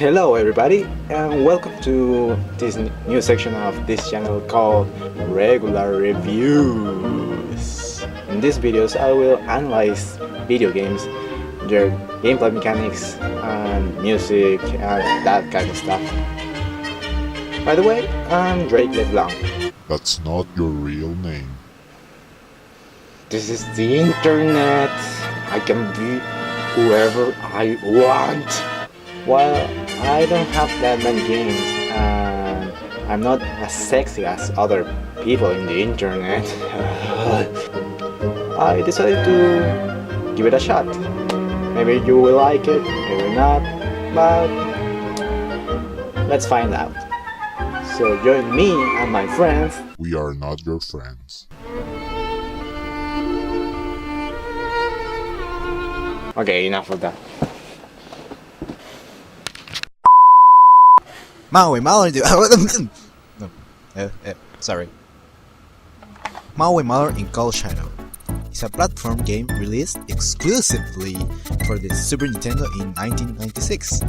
Hello everybody and welcome to this new section of this channel called Regular Reviews. In these videos I will analyze video games, their gameplay mechanics and music and that kind of stuff. By the way, I'm Drake LeBlanc. That's not your real name. This is the internet. I can be whoever I want. Well, I don't have that many games and I'm not as sexy as other people in the internet. I decided to give it a shot. Maybe you will like it, maybe not, but let's find out. So join me and my friends. We are not your friends. Okay, enough of that. Maui, Mallard. No, sorry. Maui, Mallard in Cold Shadow is a platform game released exclusively for the Super Nintendo in 1996.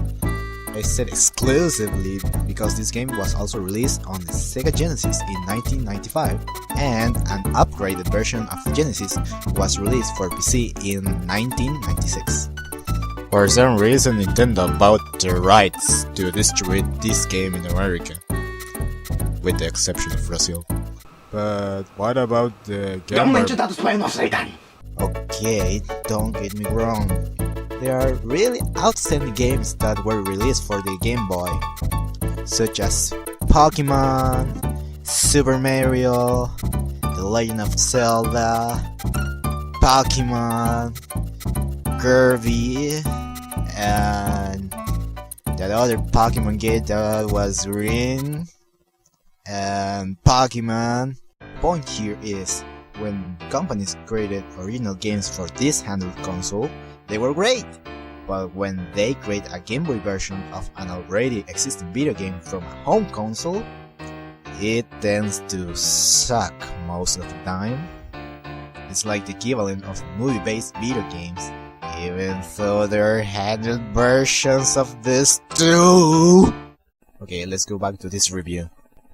I said exclusively because this game was also released on the Sega Genesis in 1995, and an upgraded version of the Genesis was released for PC in 1996. For some reason, Nintendo bought the rights to distribute this game in America, with the exception of Brazil. But what about the game? Okay, don't get me wrong. There are really outstanding games that were released for the Game Boy, such as Pokemon, Super Mario, The Legend of Zelda, Pokemon, Kirby, and that other Pokemon game that was green, and Pokemon. Point here is, when companies created original games for this handheld console, they were great, but when they create a Game Boy version of an already existing video game from a home console, it tends to suck most of the time. It's like the equivalent of movie-based video games, even though there are handheld versions of this too. Okay, let's go back to this review.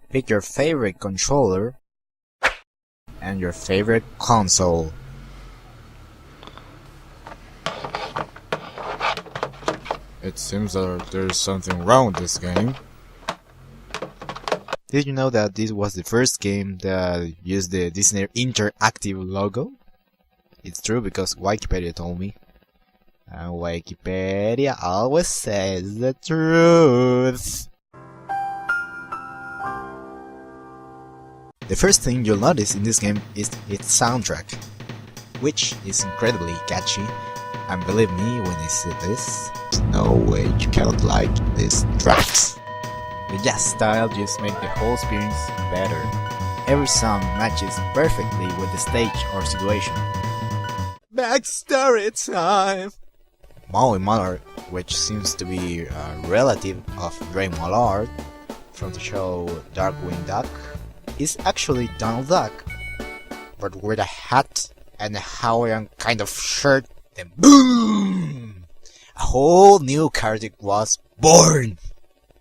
Pick your favorite controller and your favorite console. It seems that there's something wrong with this game. Did you know that this was the first game that used the Disney Interactive logo? It's true because Wikipedia told me. And Wikipedia always says the truth. The first thing you'll notice in this game is its soundtrack, which is incredibly catchy. And believe me when I say this, there's no way you cannot like these tracks. The jazz style just makes the whole experience better. Every song matches perfectly with the stage or situation. Backstory time! Maui Mallard, which seems to be a relative of Ray Mallard from the show Darkwing Duck, is actually Donald Duck, but with a hat and a Hawaiian kind of shirt. Then boom! A whole new character was born!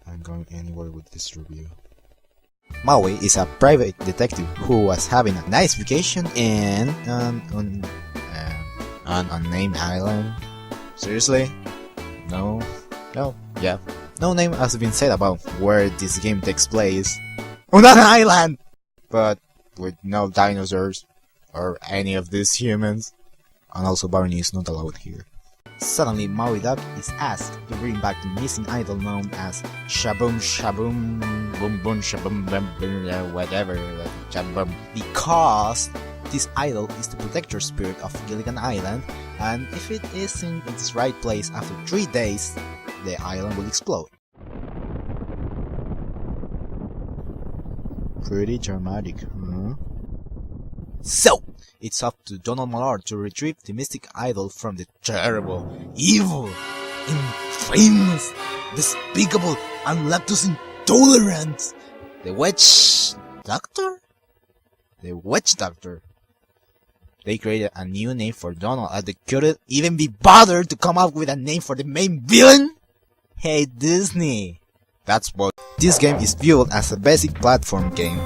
I'm going anywhere with this review. Maui is a private detective who was having a nice vacation in an unnamed island. Seriously? No? Yeah. No name has been said about where this game takes place. On an island! But with no dinosaurs or any of these humans. And also Barney is not allowed here. Suddenly Maui Duck is asked to bring back the missing idol known as Shaboom Shaboom Boom Boom Shaboom Boom whatever Shaboom, because this idol is the protector spirit of Gilligan Island, and if it is in its right place after 3 days, the island will explode. Pretty dramatic, huh? So, it's up to Donald Mallard to retrieve the mystic idol from the terrible, evil, infamous, despicable, and lactose intolerant, the Witch Doctor? The Witch Doctor. They created a new name for Donald and they couldn't even be bothered to come up with a name for the main villain? Hey Disney! That's what. This game is viewed as a basic platform game,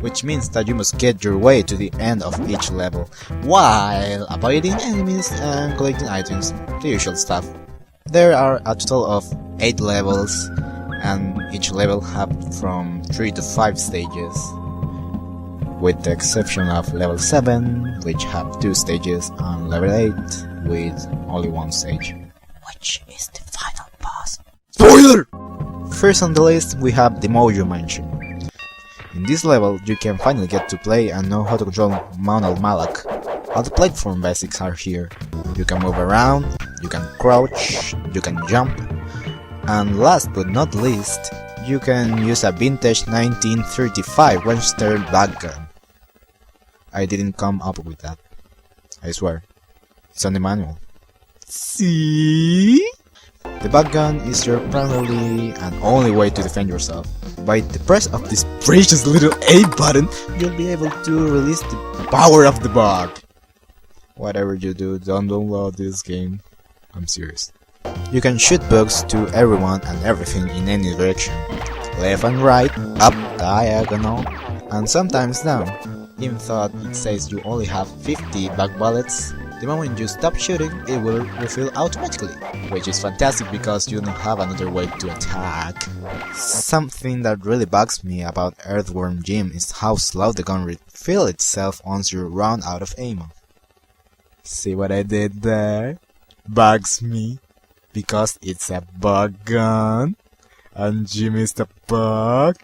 which means that you must get your way to the end of each level, while avoiding enemies and collecting items, the usual stuff. There are a total of 8 levels, and each level have from 3 to 5 stages, with the exception of level 7, which have 2 stages, and level 8, with only 1 stage. Which is the final boss? Spoiler! First on the list, we have the Mojo Mansion. In this level, you can finally get to play and know how to control Mallard. All the platform basics are here. You can move around, you can crouch, you can jump, and last but not least, you can use a vintage 1935 Winchester bug gun. I didn't come up with that. I swear. It's on the manual. See? The bug gun is your primary and only way to defend yourself. By the press of this precious little A button, you'll be able to release the power of the bug. Whatever you do, don't download this game. I'm serious. You can shoot bugs to everyone and everything in any direction. Left and right, up, diagonal, and sometimes down. Even though it says you only have 50 bug bullets, the moment you stop shooting, it will refill automatically, which is fantastic because you don't have another way to attack. Something that really bugs me about Earthworm Jim is how slow the gun refills itself once you run out of ammo. See what I did there? Bugs me, because it's a bug gun, and Jim is the bug.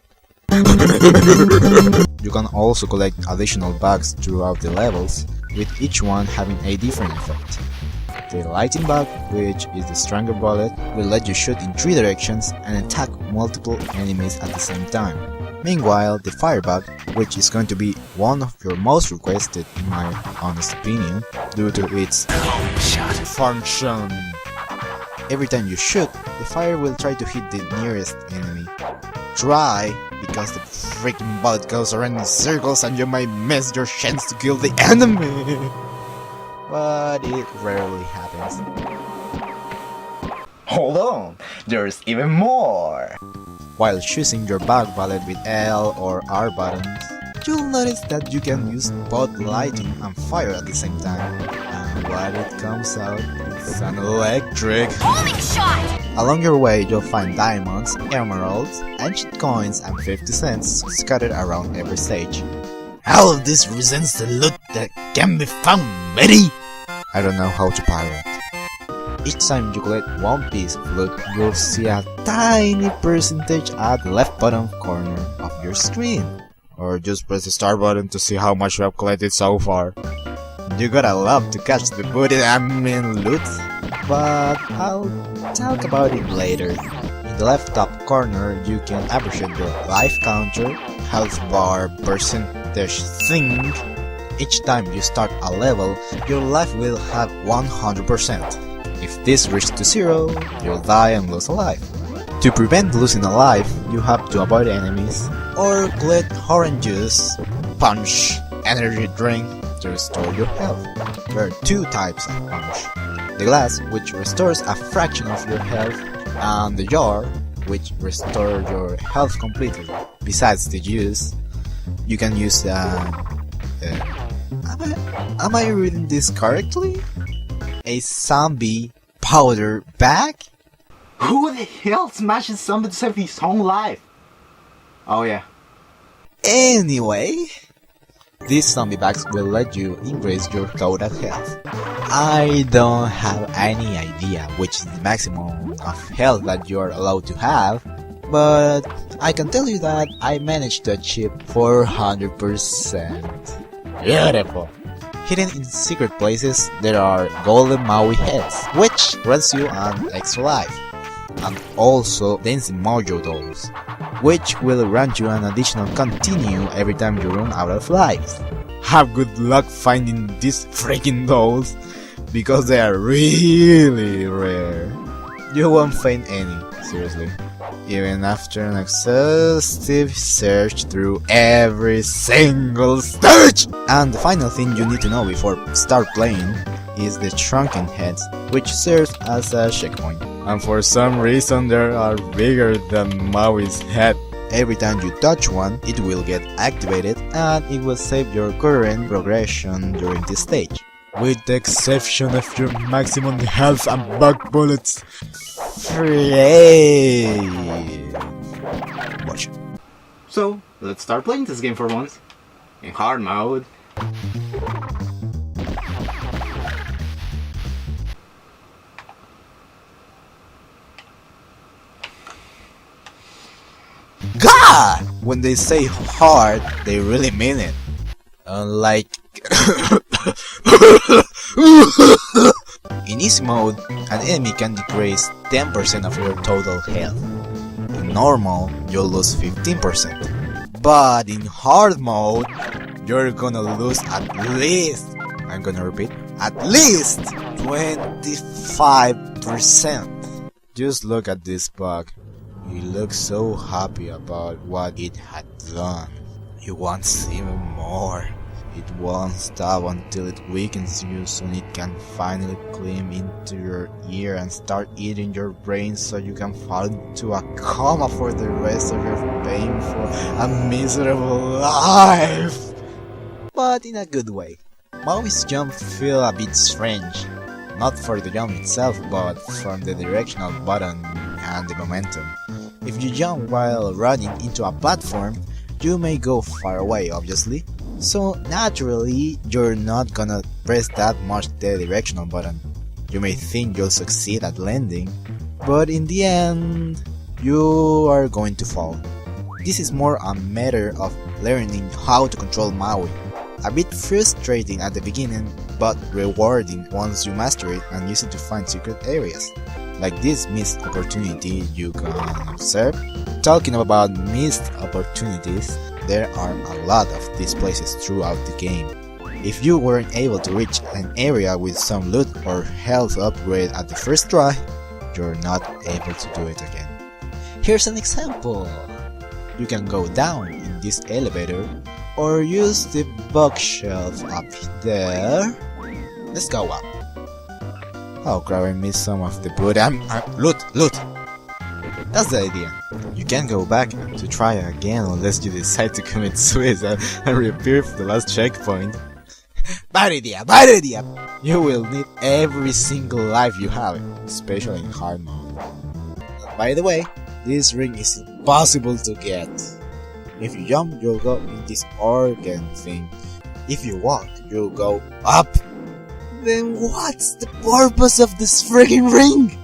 You can also collect additional bugs throughout the levels, with each one having a different effect. The lighting bug, which is the stronger bullet, will let you shoot in 3 directions and attack multiple enemies at the same time. Meanwhile, the fire bug, which is going to be one of your most requested in my honest opinion, due to its shot function. Every time you shoot, the fire will try to hit the nearest enemy. Try, because the freaking bullet goes around in circles and you might miss your chance to kill the enemy. But it rarely happens. Hold on, there's even more! While choosing your bug bullet with L or R buttons, you'll notice that you can use both lighting and fire at the same time. And when it comes out, it's an electric. Holy shot! Along your way, you'll find diamonds, emeralds, ancient coins, and 50 cents scattered around every stage. All of this represents the loot that can be found, matey! I don't know how to pirate. Each time you collect one piece of loot, you'll see a tiny percentage at the left bottom corner of your screen. Or just press the start button to see how much you have collected so far. You gotta love to catch the booty loot, but I'll talk about it later. In the left top corner, you can appreciate your life counter, health bar, percentage thing. Each time you start a level, your life will have 100%. If this reaches to 0, you'll die and lose a life. To prevent losing a life, you have to avoid enemies, or collect orange juice, punch, energy drink to restore your health. There are 2 types of punch. The glass, which restores a fraction of your health, and the jar, which restores your health completely. Besides the juice, you can use am I reading this correctly? A zombie powder bag? Who the hell smashes somebody to save his own life? Oh yeah. Anyway, these zombie bags will let you increase your total health. I don't have any idea which is the maximum of health that you are allowed to have, but I can tell you that I managed to achieve 400%. Beautiful! Hidden in secret places, there are golden Maui heads, which grants you an extra life, and also dancing mojo dolls, which will grant you an additional continue every time you run out of life. Have good luck finding these freaking dolls, because they are really rare. You won't find any, seriously. Even after an exhaustive search through every single stage! And the final thing you need to know before start playing is the shrunken heads, which serves as a checkpoint. and for some reason they are bigger than Maui's head. Every time you touch one, it will get activated and it will save your current progression during this stage. With the exception of your maximum health and bug bullets. Free. Watch. So, let's start playing this game for once. In hard mode. God! When they say hard, they really mean it. Unlike in easy mode, an enemy can decrease 10% of your total health. In normal, you'll lose 15%. But in hard mode, you're gonna lose at least, I'm gonna repeat, at least 25%. Just look at this bug. He looks so happy about what it had done. He wants even more. It won't stop until it weakens you so it can finally climb into your ear and start eating your brain so you can fall into a coma for the rest of your painful and miserable life. But in a good way. Maui's jump feel a bit strange. Not for the jump itself, but from the directional button and the momentum. If you jump while running into a platform, you may go far away, obviously. So naturally, you're not gonna press that much the directional button. You may think you'll succeed at landing, but in the end, you are going to fall. This is more a matter of learning how to control Maui. A bit frustrating at the beginning, but rewarding once you master it and use it to find secret areas. Like this missed opportunity you can observe. Talking about missed opportunities, there are a lot of these places throughout the game. If you weren't able to reach an area with some loot or health upgrade at the first try, you're not able to do it again. Here's an example. You can go down in this elevator or use the bookshelf up there. Let's go up. Oh crap, I missed some of the boot. Loot! That's the idea. You can't go back to try again unless you decide to commit suicide and reappear for the last checkpoint. Bad idea! You will need every single life you have, especially in hard mode. By the way, this ring is impossible to get. If you jump, you'll go in this organ thing. If you walk, you'll go up. Then what's the purpose of this friggin' ring?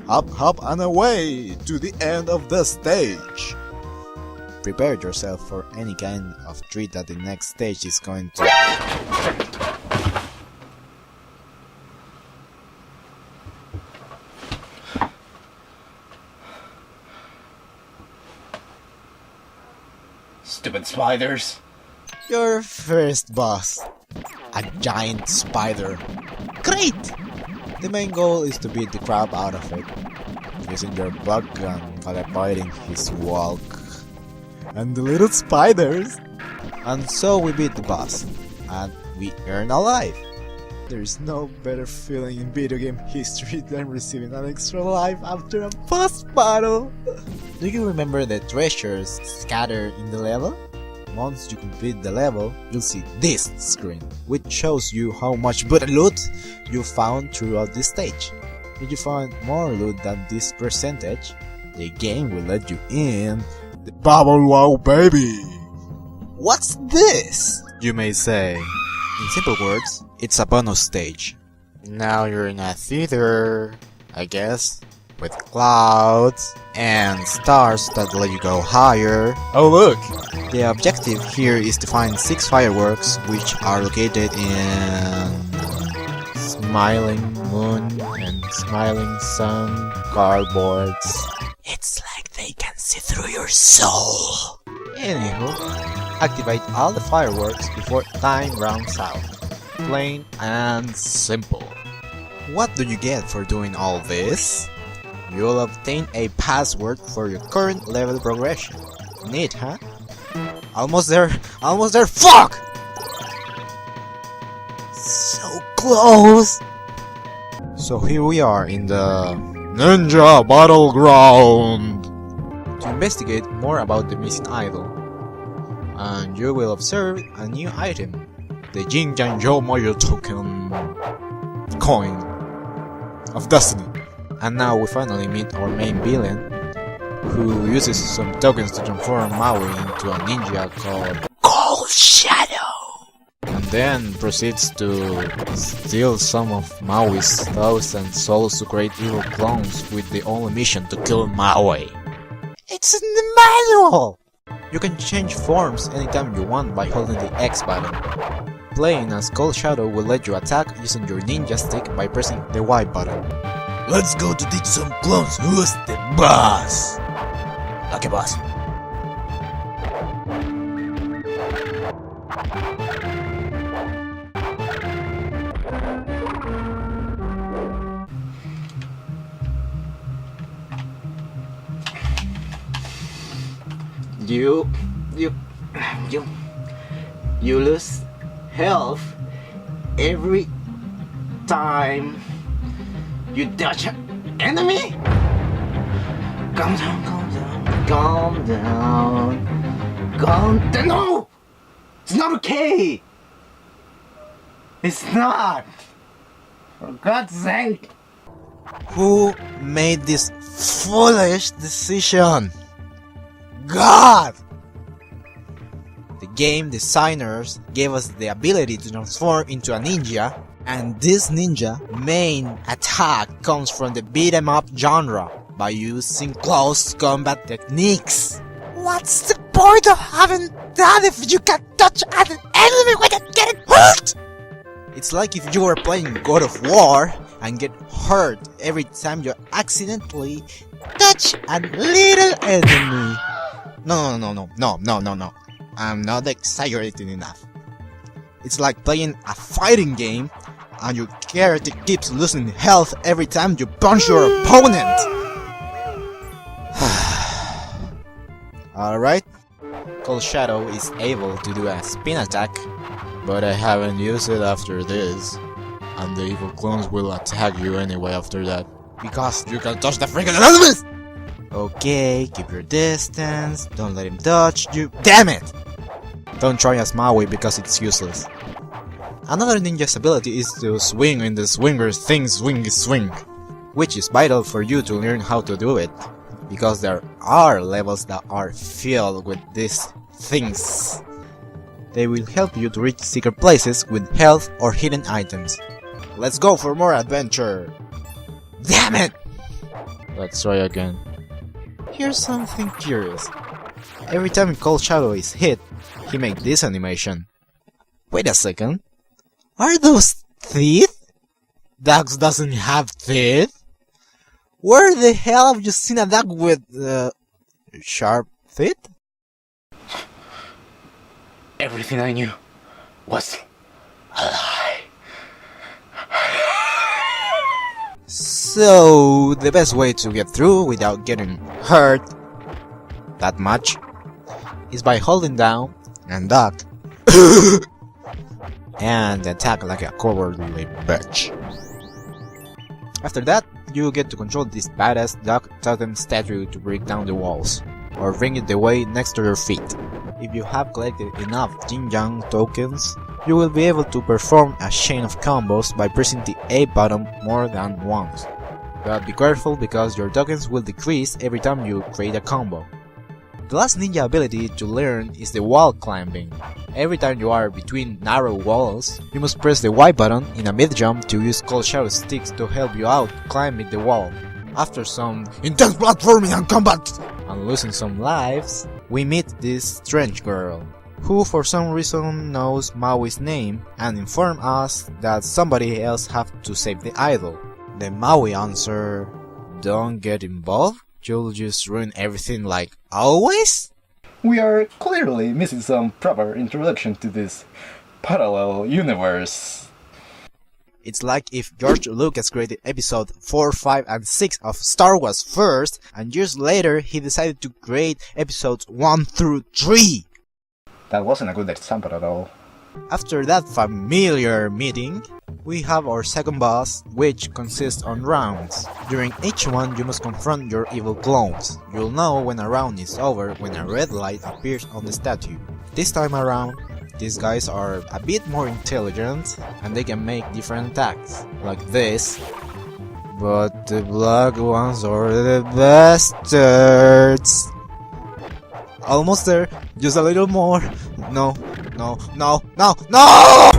Hop and away to the end of the stage. Prepare yourself for any kind of treat that the next stage is going to. Stupid spiders. Your first boss. A giant spider. Great! The main goal is to beat the crap out of it, using your bug gun while avoiding his walk. And the little spiders! And so we beat the boss, and we earn a life. There's no better feeling in video game history than receiving an extra life after a boss battle! Do you remember the treasures scattered in the level? Once you complete the level, you'll see this screen, which shows you how much good loot you found throughout this stage. If you find more loot than this percentage, the game will let you in the Bubble Wow Baby! What's this? You may say. In simple words, it's a bonus stage. Now you're in a theater, I guess, with clouds and stars that let you go higher. Oh look! The objective here is to find 6 fireworks which are located in Smiling Moon and Smiling Sun cardboards. It's like they can see through your soul. Anywho, activate all the fireworks before time runs out. Plain and simple. What do you get for doing all this? You'll obtain a password for your current level progression. Neat, huh? Almost there, fuck! So close! So here we are in the Ninja Battleground to investigate more about the missing idol. And you will observe a new item, the Jinjan Yomoyo token coin of destiny. And now we finally meet our main villain, who uses some tokens to transform Maui into a ninja called Cold Shadow, and then proceeds to steal some of Maui's thousand souls to create evil clones with the only mission to kill Maui. It's in the manual! You can change forms anytime you want by holding the X button. Playing as Cold Shadow will let you attack using your ninja stick by pressing the Y button. Let's go to teach some clones who's the boss! Okay, boss. You lose health every time you touch an enemy. Calm down, calm down, calm down, calm down. No! It's not okay! It's not! For God's sake! Who made this foolish decision? God! The game designers gave us the ability to transform into a ninja, and this ninja main attack comes from the beat 'em up genre by using close combat techniques. What's the point of having that if you can touch an enemy without getting hurt? It's like if you were playing God of War and get hurt every time you accidentally touch a little enemy. No. I'm not exaggerating enough. It's like playing a fighting game and your character keeps losing health every time you punch your opponent. Alright, Cold Shadow is able to do a spin attack, but I haven't used it after this, and the evil clones will attack you anyway after that, because you can touch the freaking enemies! Okay, keep your distance, don't let him touch you. Damn it! Don't try as Maui because it's useless. Another ninja's ability is to swing in the swinger's thing swing, which is vital for you to learn how to do it, because there are levels that are filled with these things. They will help you to reach secret places with health or hidden items. Let's go for more adventure! Damn it! Let's try again. Here's something curious. Every time Cold Shadow is hit, he makes this animation. Wait a second. Are those teeth? Dogs doesn't have teeth? Where the hell have you seen a dog with sharp teeth? Everything I knew was a lie. So, the best way to get through without getting hurt that much is by holding down and duck and attack like a cowardly bitch. After that, you get to control this badass duck totem statue to break down the walls, or bring it away next to your feet. If you have collected enough Jinjang tokens, you will be able to perform a chain of combos by pressing the A button more than once. But be careful because your tokens will decrease every time you create a combo. The last ninja ability to learn is the wall climbing. Every time you are between narrow walls, you must press the Y button in a mid-jump to use Cold Shadow sticks to help you out climbing the wall. After some intense platforming and combat and losing some lives, we meet this strange girl, who for some reason knows Maui's name and informs us that somebody else have to save the idol. Then Maui answers, "Don't get involved, you'll just ruin everything like always?" We are clearly missing some proper introduction to this parallel universe. It's like if George Lucas created episode 4, 5, and 6 of Star Wars first, and years later he decided to create episodes 1 through 3. That wasn't a good example at all. After that familiar meeting, we have our second boss, which consists on rounds. During each one, you must confront your evil clones. You'll know when a round is over when a red light appears on the statue. This time around, these guys are a bit more intelligent and they can make different attacks, like this. But the black ones are the bastards. Almost there, just a little more. No, no, no, no, no!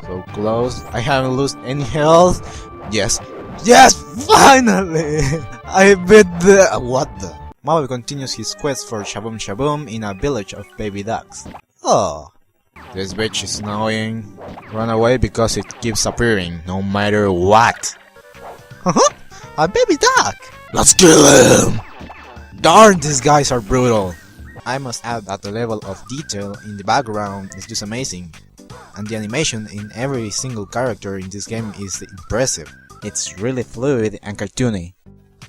So close, I haven't lost any health. Yes, yes, finally! I beat the... What the? Maui continues his quest for Shaboom Shaboom in a village of baby ducks. Oh, this bitch is annoying. Run away because it keeps appearing, no matter what. A baby duck! Let's kill him! Darn, these guys are brutal. I must add that the level of detail in the background is just amazing. And the animation in every single character in this game is impressive. It's really fluid and cartoony.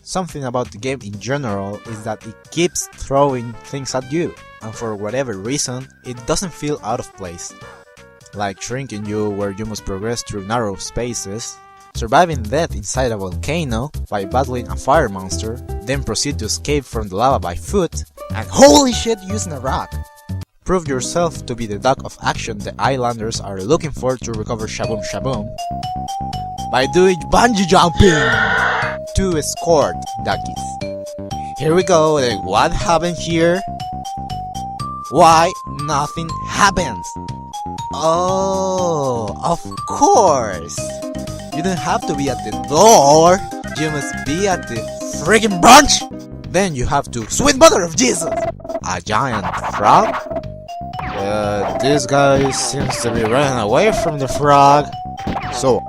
Something about the game in general is that it keeps throwing things at you, and for whatever reason, it doesn't feel out of place. Like shrinking you where you must progress through narrow spaces, surviving death inside a volcano by battling a fire monster, then proceed to escape from the lava by foot, and holy shit using a rock! Prove yourself to be the duck of action the islanders are looking for to recover Shaboom Shaboom by doing bungee jumping! 2 escort duckies. Here we go, like, what happened here? Why nothing happens? Oh, of course! You don't have to be at the door, you must be at the freaking branch! Then you have to, sweet mother of Jesus! A giant frog? This guy seems to be running away from the frog. So,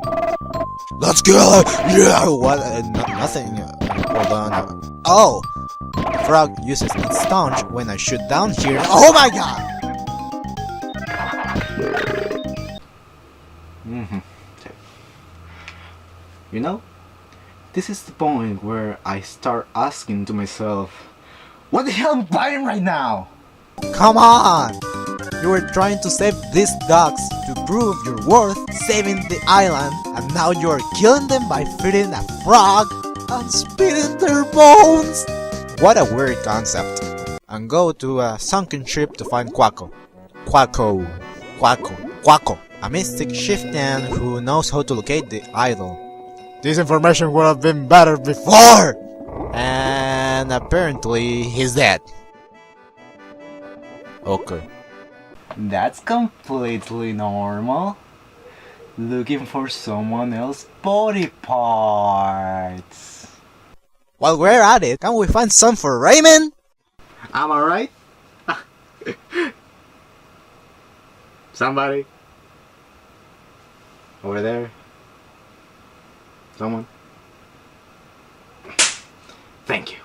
let's kill it! Yeah! What? Nothing. Hold on. Oh! Frog uses its staunch when I shoot down here. Oh my god! You know, this is the point where I start asking to myself, what the hell am I buying right now? Come on! You were trying to save these ducks to prove your worth saving the island, and now you are killing them by feeding a frog and spitting their bones! What a weird concept. And go to a sunken ship to find Quacko. Quacko. A mystic chieftain who knows how to locate the idol. This information would have been better before! And apparently he's dead. Okay. That's completely normal. Looking for someone else's body parts. While we're at it, can we find some for Raymond? Am I right? Somebody? Over there? Someone? Thank you.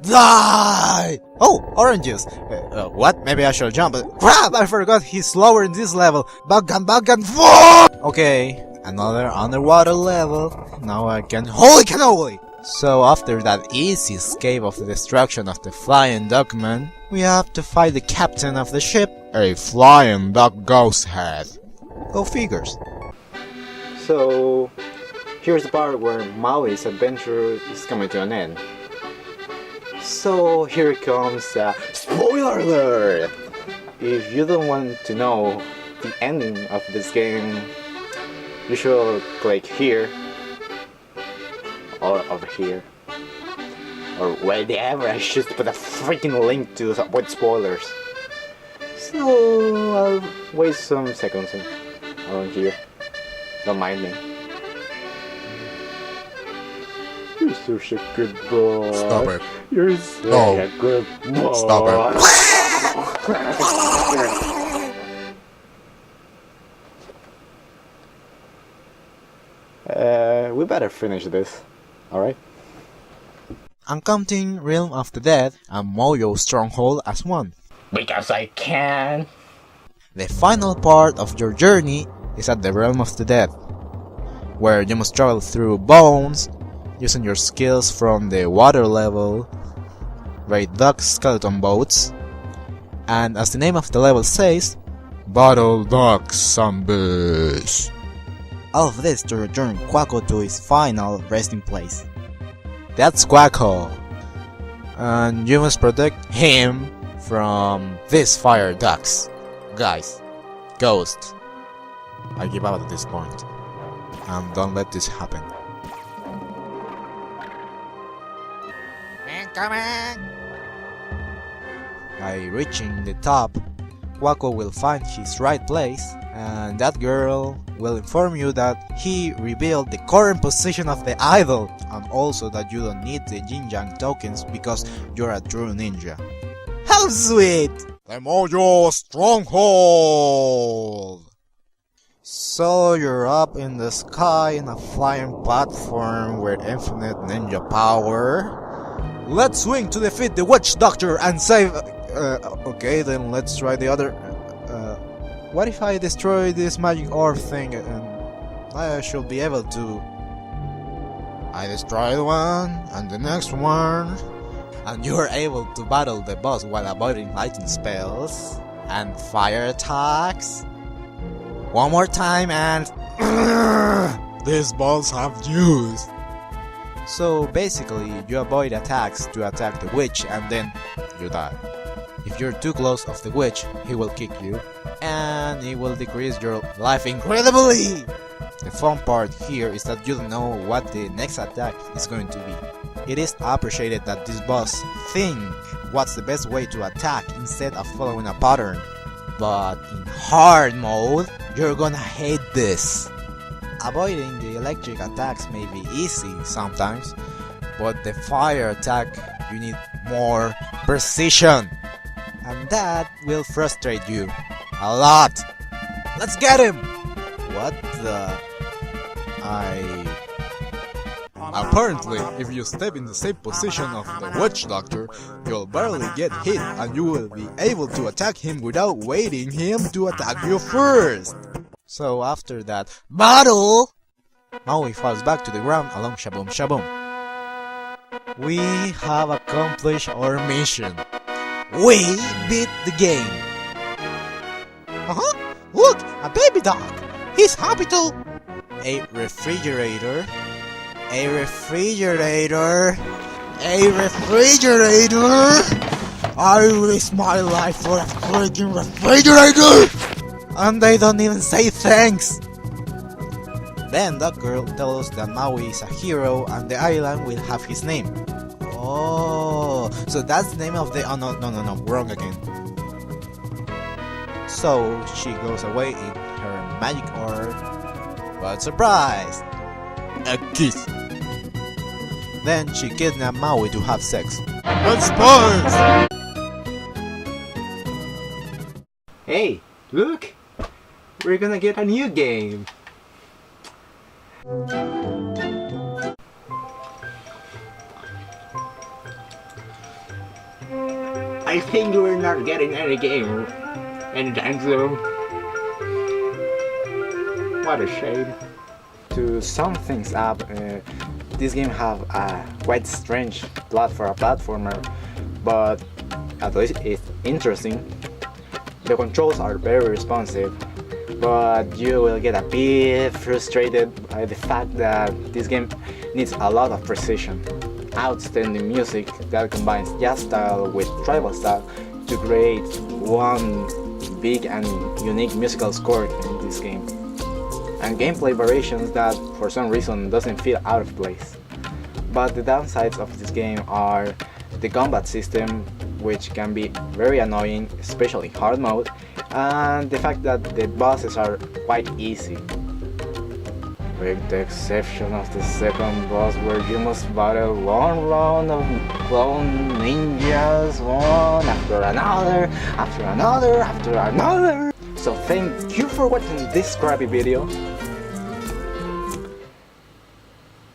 Die! Oh, oranges! What? Maybe I should jump. Crap! I forgot he's slower in this level. Back and forth! Okay, another underwater level. Now I can. Holy cannoli! So after that easy escape of the destruction of the flying duckman, we have to fight the captain of the ship, a flying duck ghost head. Go figures. So, here's the part where Maui's adventure is coming to an end. So here comes a spoiler alert! If you don't want to know the ending of this game, you should click here, or over here, or wherever. I should put a freaking link to avoid spoilers. So I'll waste some seconds around here. Don't mind me. You're such a good boy. Stop it. You're such a good boy. Stop it. We better finish this. Alright? I'm counting Realm of the Dead and Moyo Stronghold as one. Because I can. The final part of your journey is at the Realm of the Dead, where you must travel through bones, using your skills from the water level, raid duck skeleton boats, and as the name of the level says, Battle Duck Zombies. All of this to return Quaco to his final resting place. That's Quaco. And you must protect him from these fire ducks. Guys, ghosts. I give up at this point. And don't let this happen. Incoming! By reaching the top, Quaco will find his right place, and that girl will inform you that he revealed the current position of the idol, and also that you don't need the Yin Yang tokens because you're a true ninja. How sweet! The Mojo Stronghold! So you're up in the sky in a flying platform with infinite ninja power. Let's swing to defeat the witch doctor and save... okay, then let's try the other... what if I destroy this magic orb thing and I should be able to... I destroyed one, and the next one... And you're able to battle the boss while avoiding lightning spells and fire attacks. One more time and... These balls have juice! So basically, you avoid attacks to attack the witch and then you die. If you're too close of the witch, he will kick you, and it will decrease your life incredibly! The fun part here is that you don't know what the next attack is going to be. It is appreciated that this boss think what's the best way to attack instead of following a pattern. But in hard mode, you're gonna hate this. Avoiding the electric attacks may be easy sometimes, but the fire attack, you need more precision. And that will frustrate you a lot. Let's get him! What the... Apparently, if you step in the same position of the witch doctor, you'll barely get hit and you will be able to attack him without waiting him to attack you first. So after that battle, Maui falls back to the ground along Shaboom Shaboom. We have accomplished our mission. We beat the game. Look, a baby dog. He's happy to... A refrigerator. A refrigerator. A refrigerator. I risk my life for a freaking refrigerator. And they don't even say thanks. Then that girl tells us that Maui is a hero and the island will have his name. Oh, so that's the name of the... Oh, no, wrong again. So she goes away in her magic orb, but surprise! A kiss! Then she kidnapped Maui to have sex. That's spies! Hey, look! We're gonna get a new game! I think we're not getting any game anytime soon. What a shame. To sum things up, this game have a quite strange plot for a platformer, but at least it's interesting. The controls are very responsive, but you will get a bit frustrated by the fact that this game needs a lot of precision. Outstanding music that combines jazz style with tribal style to create one big and unique musical score in this game. And gameplay variations that for some reason doesn't feel out of place. But the downsides of this game are the combat system, which can be very annoying, especially in hard mode, and the fact that the bosses are quite easy. With the exception of the second boss, where you must battle one round of clone ninjas, one after another, after another, after another. So thank you for watching this crappy video.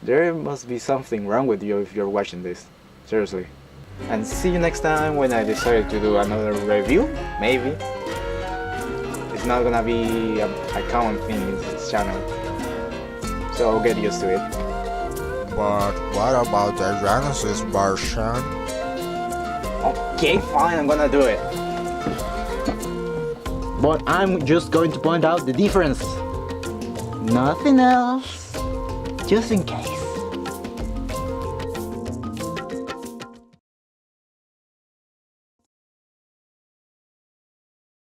There must be something wrong with you if you're watching this. Seriously. And see you next time when I decide to do another review, maybe. It's not gonna be a common thing in this channel. So get used to it. But what about the Genesis version? Okay, fine, I'm gonna do it. but I'm just going to point out the difference. Nothing else. Just in case.